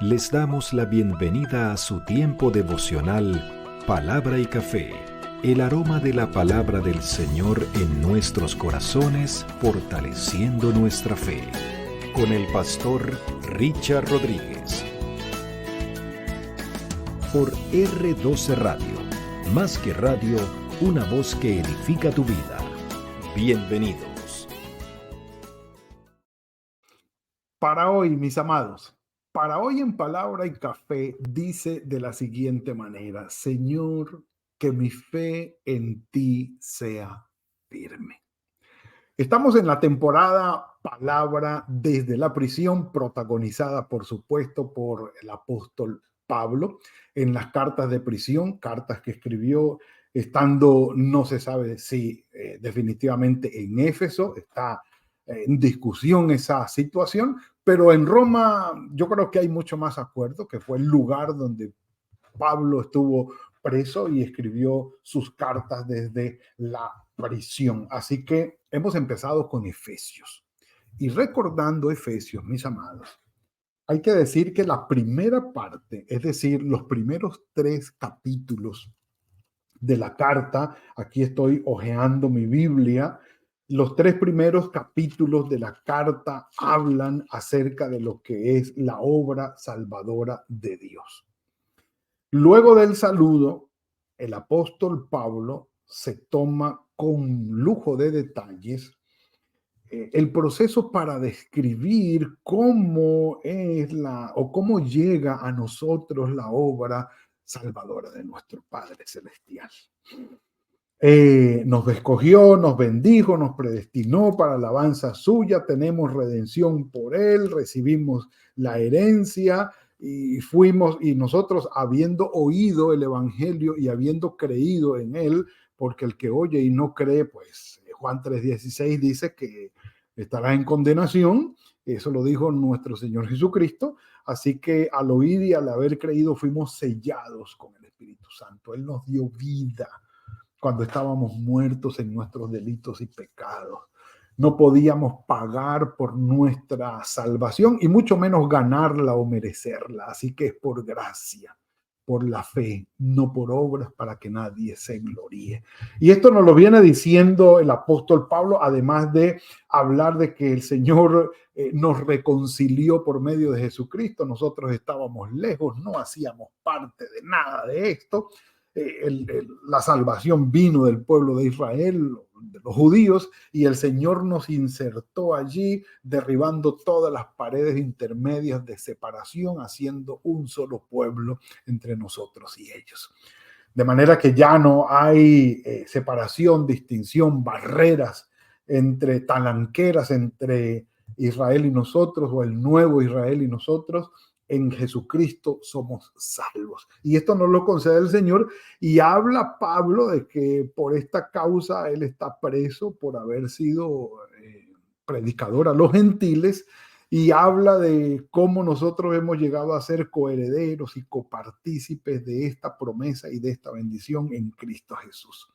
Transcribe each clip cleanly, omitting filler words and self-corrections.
Les damos la bienvenida a su tiempo devocional Palabra y Café, el aroma de la palabra del Señor en nuestros corazones, fortaleciendo nuestra fe. Con el pastor Richard Rodríguez. Por R12 Radio, más que radio, una voz que edifica tu vida. Bienvenidos. Para hoy, mis amados, para hoy en Palabra y Café dice de la siguiente manera: Señor, que mi fe en ti sea firme. Estamos en la temporada Palabra desde la prisión, protagonizada, por supuesto, por el apóstol Pablo en las cartas de prisión, cartas que escribió estando, no se sabe si definitivamente en Éfeso. Está en discusión esa situación, pero en Roma yo creo que hay mucho más acuerdo, que fue el lugar donde Pablo estuvo preso y escribió sus cartas desde la prisión. Así que hemos empezado con Efesios. Y recordando Efesios, mis amados, hay que decir que la primera parte, es decir, los primeros 3 capítulos de la carta, aquí estoy hojeando mi Biblia, los 3 primeros capítulos de la carta hablan acerca de lo que es la obra salvadora de Dios. Luego del saludo, el apóstol Pablo se toma con lujo de detalles el proceso para describir cómo es cómo llega a nosotros la obra salvadora de nuestro Padre Celestial. Nos escogió, nos bendijo, nos predestinó para alabanza suya, tenemos redención por él, recibimos la herencia y nosotros, habiendo oído el evangelio y habiendo creído en él, porque el que oye y no cree, pues Juan 3:16 dice que estará en condenación. Eso lo dijo nuestro Señor Jesucristo. Así que al oír y al haber creído fuimos sellados con el Espíritu Santo. Él nos dio vida cuando estábamos muertos en nuestros delitos y pecados. No podíamos pagar por nuestra salvación y mucho menos ganarla o merecerla. Así que es por gracia, por la fe, no por obras, para que nadie se gloríe. Y esto nos lo viene diciendo el apóstol Pablo, además de hablar de que el Señor nos reconcilió por medio de Jesucristo. Nosotros estábamos lejos, no hacíamos parte de nada de esto. La salvación vino del pueblo de Israel, de los judíos, y el Señor nos insertó allí, derribando todas las paredes intermedias de separación, haciendo un solo pueblo entre nosotros y ellos. De manera que ya no hay separación, distinción, barreras entre talanqueras entre Israel y nosotros, o el nuevo Israel y nosotros. En Jesucristo somos salvos. Y esto nos lo concede el Señor. Y habla Pablo de que por esta causa él está preso por haber sido predicador a los gentiles. Y habla de cómo nosotros hemos llegado a ser coherederos y copartícipes de esta promesa y de esta bendición en Cristo Jesús.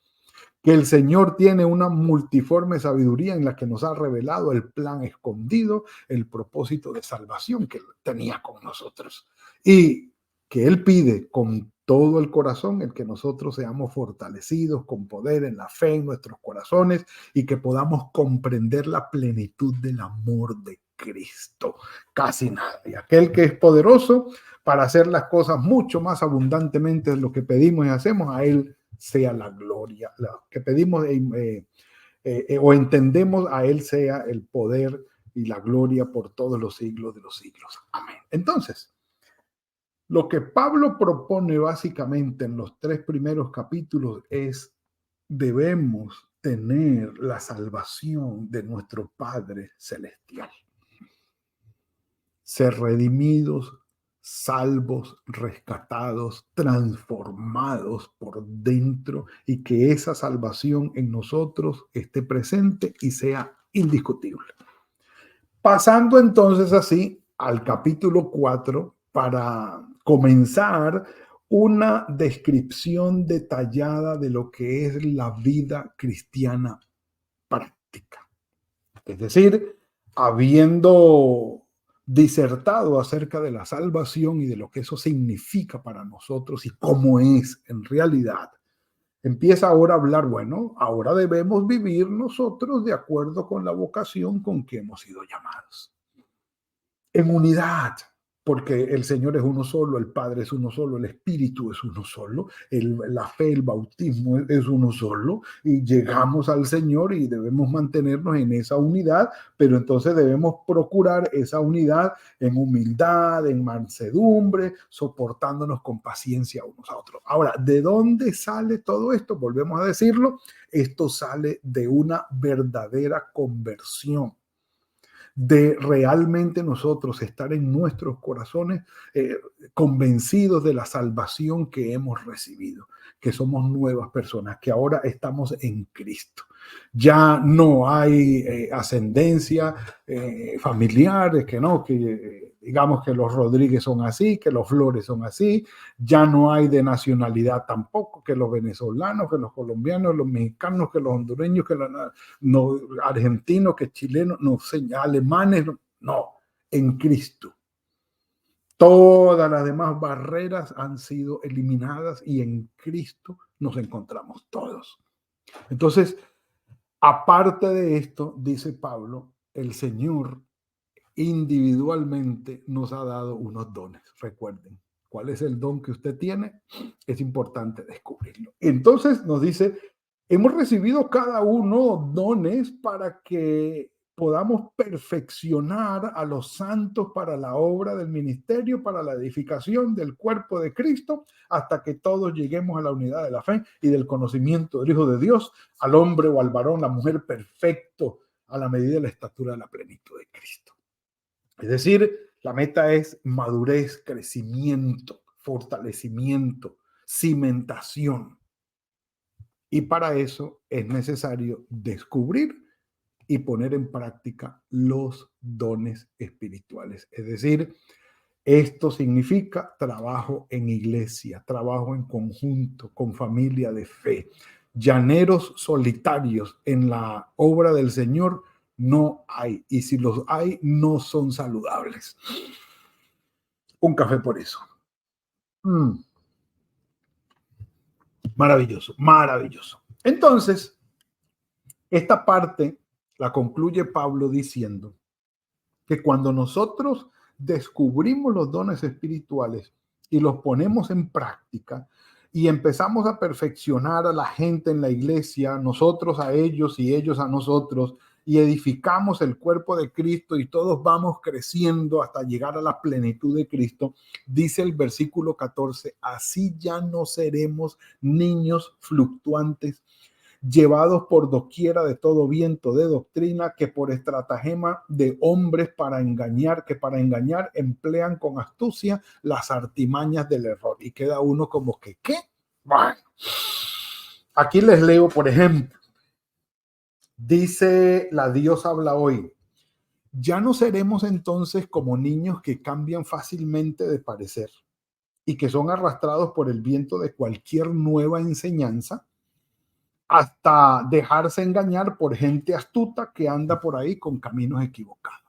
Que el Señor tiene una multiforme sabiduría en la que nos ha revelado el plan escondido, el propósito de salvación que tenía con nosotros. Y que Él pide con todo el corazón el que nosotros seamos fortalecidos con poder en la fe en nuestros corazones y que podamos comprender la plenitud del amor de Cristo. Casi nada. Y aquel que es poderoso para hacer las cosas mucho más abundantemente de lo que pedimos y hacemos, a Él sea la gloria, lo que pedimos o entendemos, a Él sea el poder y la gloria por todos los siglos de los siglos. Amén. Entonces, lo que Pablo propone básicamente en los 3 primeros capítulos es: debemos tener la salvación de nuestro Padre Celestial. Ser redimidos, salvos, rescatados, transformados por dentro, y que esa salvación en nosotros esté presente y sea indiscutible. Pasando entonces así al capítulo 4 para comenzar una descripción detallada de lo que es la vida cristiana práctica. Es decir, habiendo disertado acerca de la salvación y de lo que eso significa para nosotros y cómo es en realidad, empieza ahora a hablar, bueno, ahora debemos vivir nosotros de acuerdo con la vocación con que hemos sido llamados. En unidad, porque el Señor es uno solo, el Padre es uno solo, el Espíritu es uno solo, la fe, el bautismo es uno solo, y llegamos al Señor y debemos mantenernos en esa unidad, pero entonces debemos procurar esa unidad en humildad, en mansedumbre, soportándonos con paciencia unos a otros. Ahora, ¿de dónde sale todo esto? Volvemos a decirlo, esto sale de una verdadera conversión, de realmente nosotros estar en nuestros corazones convencidos de la salvación que hemos recibido, que somos nuevas personas, que ahora estamos en Cristo. Ya no hay ascendencia familiar, que no, que digamos que los Rodríguez son así, que los Flores son así, ya no hay de nacionalidad tampoco, que los venezolanos, que los colombianos, los mexicanos, que los hondureños, que los no, argentinos, que chilenos, no sé, alemanes, no, en Cristo. Todas las demás barreras han sido eliminadas y en Cristo nos encontramos todos. Entonces, aparte de esto, dice Pablo, el Señor individualmente nos ha dado unos dones. Recuerden, ¿cuál es el don que usted tiene? Es importante descubrirlo. Entonces nos dice, hemos recibido cada uno dones para que podamos perfeccionar a los santos para la obra del ministerio, para la edificación del cuerpo de Cristo, hasta que todos lleguemos a la unidad de la fe y del conocimiento del Hijo de Dios, al hombre o al varón, la mujer perfecto, a la medida de la estatura de la plenitud de Cristo. Es decir, la meta es madurez, crecimiento, fortalecimiento, cimentación. Y para eso es necesario descubrir y poner en práctica los dones espirituales. Es decir, esto significa trabajo en iglesia, trabajo en conjunto, con familia de fe. Llaneros solitarios en la obra del Señor no hay. Y si los hay, no son saludables. Un café por eso. Maravilloso, maravilloso. Entonces, esta parte la concluye Pablo diciendo que cuando nosotros descubrimos los dones espirituales y los ponemos en práctica y empezamos a perfeccionar a la gente en la iglesia, nosotros a ellos y ellos a nosotros, y edificamos el cuerpo de Cristo y todos vamos creciendo hasta llegar a la plenitud de Cristo, dice el versículo 14, así ya no seremos niños fluctuantes, llevados por doquiera de todo viento de doctrina, que por estratagema de hombres que para engañar emplean con astucia las artimañas del error. Y queda uno como que, ¿qué? Bueno, aquí les leo, por ejemplo, dice la Dios habla hoy, ya no seremos entonces como niños que cambian fácilmente de parecer y que son arrastrados por el viento de cualquier nueva enseñanza, hasta dejarse engañar por gente astuta que anda por ahí con caminos equivocados.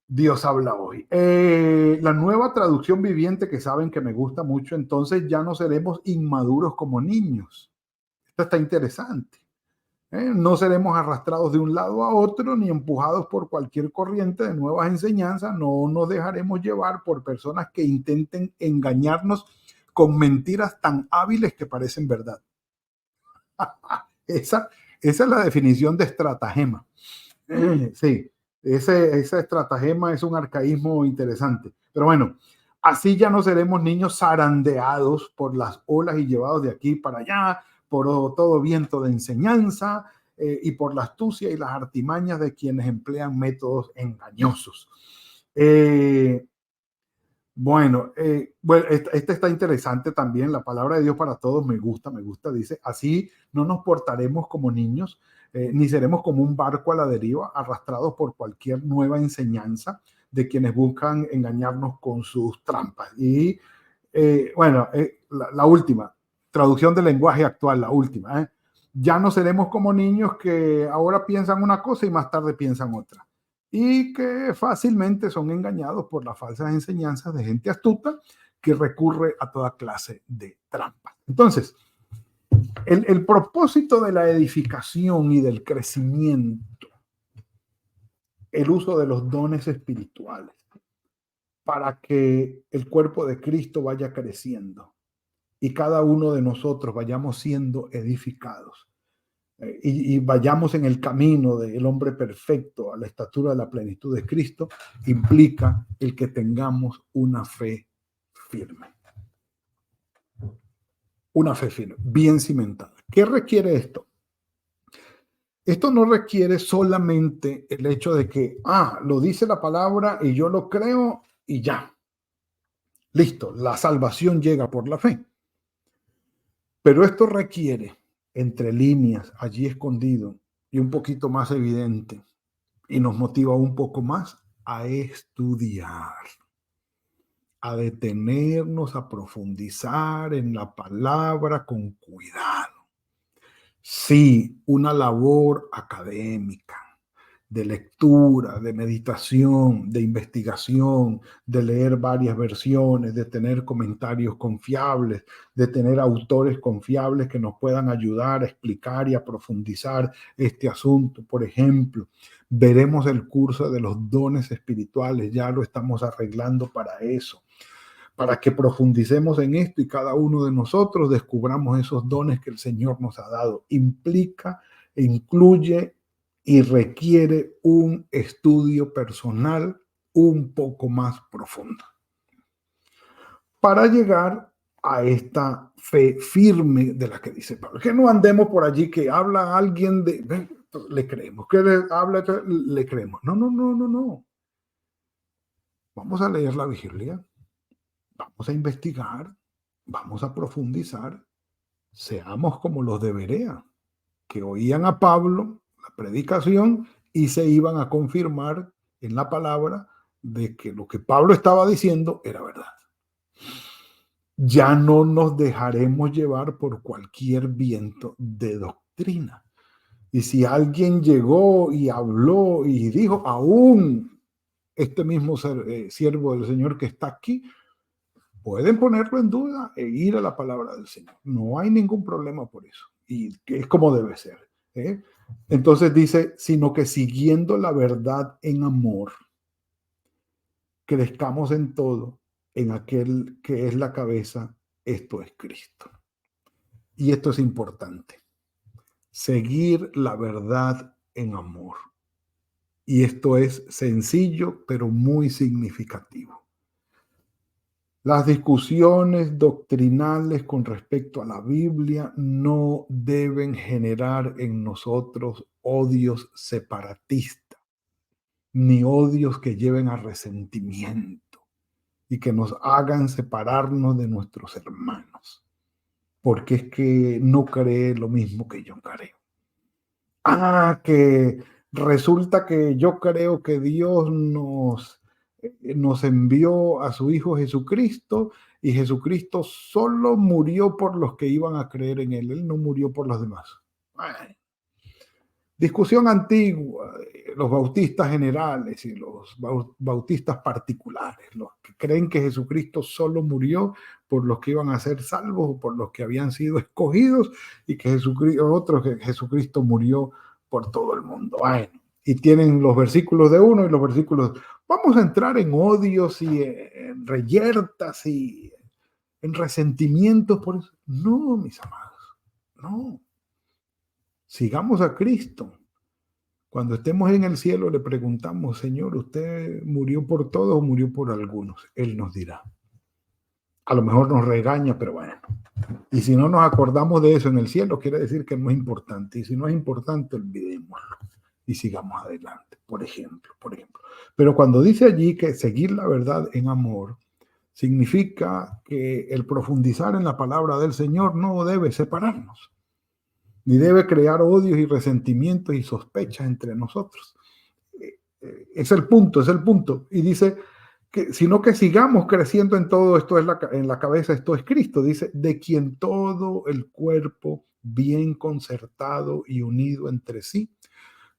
Dios habla hoy. La nueva traducción viviente, que saben que me gusta mucho, entonces ya no seremos inmaduros como niños. Esto está interesante. No seremos arrastrados de un lado a otro ni empujados por cualquier corriente de nuevas enseñanzas. No nos dejaremos llevar por personas que intenten engañarnos con mentiras tan hábiles que parecen verdad. Esa es la definición de estratagema. Sí, ese estratagema es un arcaísmo interesante. Pero bueno, así ya no seremos niños zarandeados por las olas y llevados de aquí para allá, por todo viento de enseñanza y por la astucia y las artimañas de quienes emplean métodos engañosos. Bueno, este está interesante también. La palabra de Dios para todos me gusta. Dice, así no nos portaremos como niños, ni seremos como un barco a la deriva, arrastrados por cualquier nueva enseñanza de quienes buscan engañarnos con sus trampas. Y bueno, la última, traducción del lenguaje actual, la última. Ya no seremos como niños que ahora piensan una cosa y más tarde piensan otra. y que fácilmente son engañados por las falsas enseñanzas de gente astuta que recurre a toda clase de trampas. Entonces, el propósito de la edificación y del crecimiento, el uso de los dones espirituales, para que el cuerpo de Cristo vaya creciendo y cada uno de nosotros vayamos siendo edificados y vayamos en el camino del hombre perfecto a la estatura de la plenitud de Cristo, implica el que tengamos una fe firme. Una fe firme, bien cimentada. ¿Qué requiere esto? Esto no requiere solamente el hecho de que, lo dice la palabra y yo lo creo y ya. Listo, la salvación llega por la fe. Pero esto requiere, entre líneas, allí escondido y un poquito más evidente, y nos motiva un poco más a estudiar, a detenernos, a profundizar en la palabra con cuidado. Sí, una labor académica, de lectura, de meditación, de investigación, de leer varias versiones, de tener comentarios confiables, de tener autores confiables que nos puedan ayudar a explicar y a profundizar este asunto. Por ejemplo, veremos el curso de los dones espirituales, ya lo estamos arreglando para eso, para que profundicemos en esto y cada uno de nosotros descubramos esos dones que el Señor nos ha dado. Implica e incluye y requiere un estudio personal un poco más profundo para llegar a esta fe firme de la que dice Pablo. Que no andemos por allí que habla alguien le creemos, que le creemos. No. Vamos a leer la Biblia, vamos a investigar, vamos a profundizar. Seamos como los de Berea, que oían a Pablo la predicación y se iban a confirmar en la palabra de que lo que Pablo estaba diciendo era verdad. Ya no nos dejaremos llevar por cualquier viento de doctrina. Y si alguien llegó y habló y dijo, aún este mismo siervo del Señor que está aquí, pueden ponerlo en duda e ir a la palabra del Señor. No hay ningún problema por eso. Y es como debe ser. Entonces dice, sino que siguiendo la verdad en amor, crezcamos en todo, en aquel que es la cabeza, esto es Cristo. Y esto es importante. Seguir la verdad en amor. Y esto es sencillo, pero muy significativo. Las discusiones doctrinales con respecto a la Biblia no deben generar en nosotros odios separatistas, ni odios que lleven a resentimiento y que nos hagan separarnos de nuestros hermanos, porque es que no cree lo mismo que yo creo. Que resulta que yo creo que Dios nos envió a su Hijo Jesucristo y Jesucristo solo murió por los que iban a creer en Él. Él no murió por los demás. Discusión antigua, los bautistas generales y los bautistas particulares, los que creen que Jesucristo solo murió por los que iban a ser salvos o por los que habían sido escogidos y que Jesucristo murió por todo el mundo. Y tienen los versículos de uno y los versículos. Vamos a entrar en odios y en reyertas y en resentimientos por eso. No, mis amados, no. Sigamos a Cristo. Cuando estemos en el cielo le preguntamos, Señor, ¿usted murió por todos o murió por algunos? Él nos dirá. A lo mejor nos regaña, pero bueno. Y si no nos acordamos de eso en el cielo, quiere decir que no es importante. Y si no es importante, olvidémoslo y sigamos adelante, por ejemplo. Pero cuando dice allí que seguir la verdad en amor, significa que el profundizar en la palabra del Señor no debe separarnos, ni debe crear odios y resentimientos y sospechas entre nosotros. Es el punto. Y dice que sino que sigamos creciendo en todo esto, en la cabeza, esto es Cristo. Dice, de quien todo el cuerpo bien concertado y unido entre sí,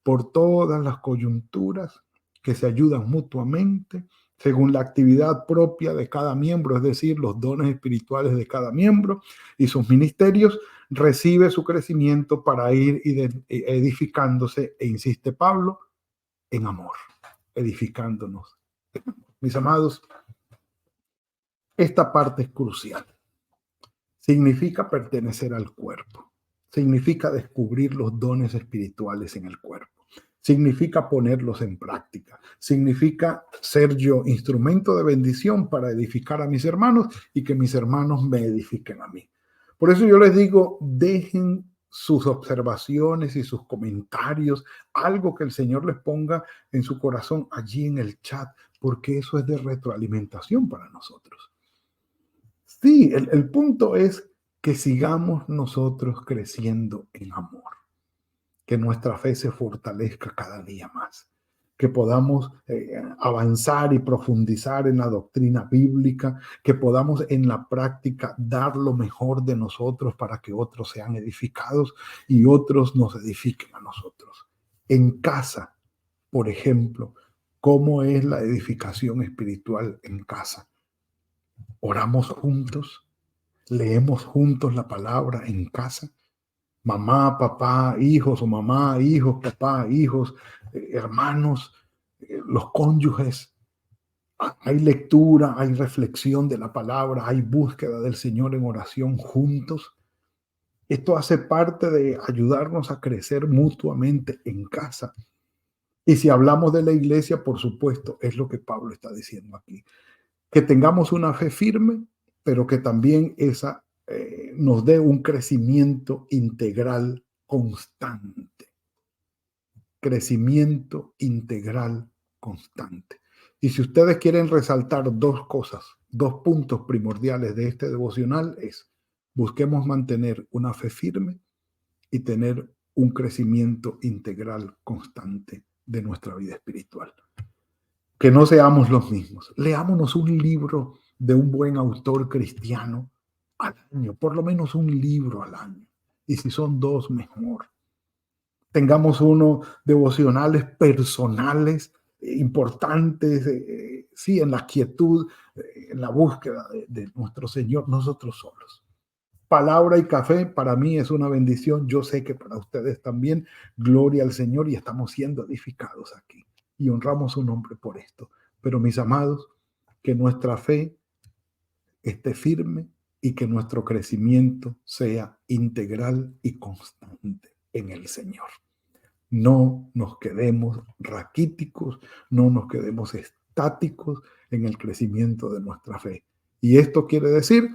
por todas las coyunturas, que se ayudan mutuamente según la actividad propia de cada miembro, es decir, los dones espirituales de cada miembro y sus ministerios, recibe su crecimiento para ir edificándose, e insiste Pablo, en amor, edificándonos. Mis amados, esta parte es crucial. Significa pertenecer al cuerpo. Significa descubrir los dones espirituales en el cuerpo. Significa ponerlos en práctica. Significa ser yo instrumento de bendición para edificar a mis hermanos y que mis hermanos me edifiquen a mí. Por eso yo les digo, dejen sus observaciones y sus comentarios, algo que el Señor les ponga en su corazón allí en el chat, porque eso es de retroalimentación para nosotros. Sí, el punto es que sigamos nosotros creciendo en amor, que nuestra fe se fortalezca cada día más, que podamos avanzar y profundizar en la doctrina bíblica, que podamos en la práctica dar lo mejor de nosotros para que otros sean edificados y otros nos edifiquen a nosotros. En casa, por ejemplo, ¿cómo es la edificación espiritual en casa? Oramos juntos, leemos juntos la palabra en casa. Mamá, papá, hijos, o mamá, hijos, papá, hijos, hermanos, los cónyuges. Hay lectura, hay reflexión de la palabra, hay búsqueda del Señor en oración juntos. Esto hace parte de ayudarnos a crecer mutuamente en casa. Y si hablamos de la iglesia, por supuesto, es lo que Pablo está diciendo aquí. Que tengamos una fe firme, pero que también esa nos dé un crecimiento integral constante. Crecimiento integral constante. Y si ustedes quieren resaltar dos cosas, dos puntos primordiales de este devocional es: busquemos mantener una fe firme y tener un crecimiento integral constante de nuestra vida espiritual. Que no seamos los mismos. Leámonos un libro de un buen autor cristiano al año, por lo menos un libro al año. Y si son dos, mejor. Tengamos unos devocionales personales, importantes, sí, en la quietud, en la búsqueda de nuestro Señor, nosotros solos. Palabra y café para mí es una bendición. Yo sé que para ustedes también. Gloria al Señor, y estamos siendo edificados aquí. Y honramos su nombre por esto. Pero mis amados, que nuestra fe esté firme y que nuestro crecimiento sea integral y constante en el Señor. No nos quedemos raquíticos, no nos quedemos estáticos en el crecimiento de nuestra fe. Y esto quiere decir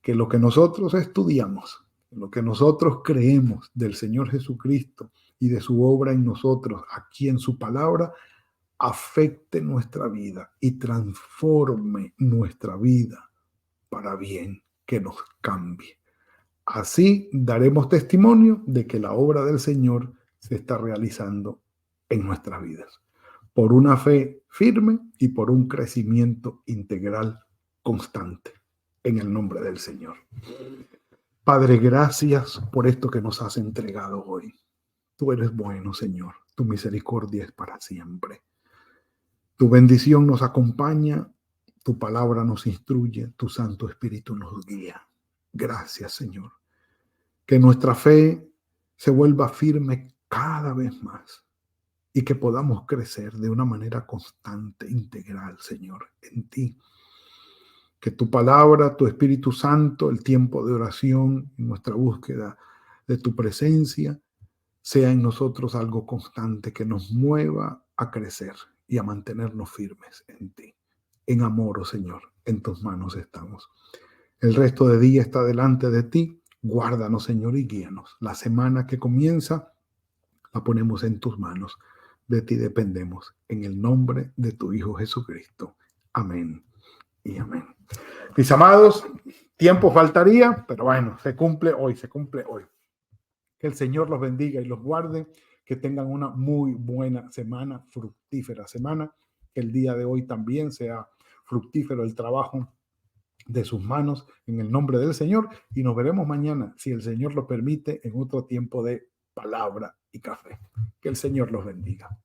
que lo que nosotros estudiamos, lo que nosotros creemos del Señor Jesucristo y de su obra en nosotros, aquí en su palabra, afecte nuestra vida y transforme nuestra vida para bien, que nos cambie. Así daremos testimonio de que la obra del Señor se está realizando en nuestras vidas, por una fe firme y por un crecimiento integral constante, en el nombre del Señor. Padre, gracias por esto que nos has entregado hoy. Tú eres bueno, Señor. Tu misericordia es para siempre. Tu bendición nos acompaña, tu palabra nos instruye, tu Santo Espíritu nos guía. Gracias, Señor. Que nuestra fe se vuelva firme cada vez más y que podamos crecer de una manera constante, integral, Señor, en ti. Que tu palabra, tu Espíritu Santo, el tiempo de oración, nuestra búsqueda de tu presencia, sea en nosotros algo constante que nos mueva a crecer y a mantenernos firmes en ti. En amor, oh Señor, en tus manos estamos. El resto de día está delante de ti. Guárdanos, Señor, y guíanos. La semana que comienza la ponemos en tus manos. De ti dependemos. En el nombre de tu Hijo Jesucristo. Amén y amén. Mis amados, tiempo faltaría, pero bueno, se cumple hoy, se cumple hoy. Que el Señor los bendiga y los guarde. Que tengan una muy buena semana, fructífera semana. Que el día de hoy también sea fructífero el trabajo de sus manos en el nombre del Señor. Y nos veremos mañana, si el Señor lo permite, en otro tiempo de palabra y café. Que el Señor los bendiga.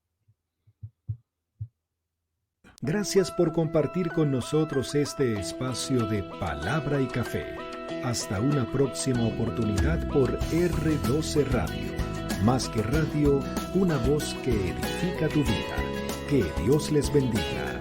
Gracias por compartir con nosotros este espacio de Palabra y Café. Hasta una próxima oportunidad por R12 Radio. Más que radio, una voz que edifica tu vida. Que Dios les bendiga.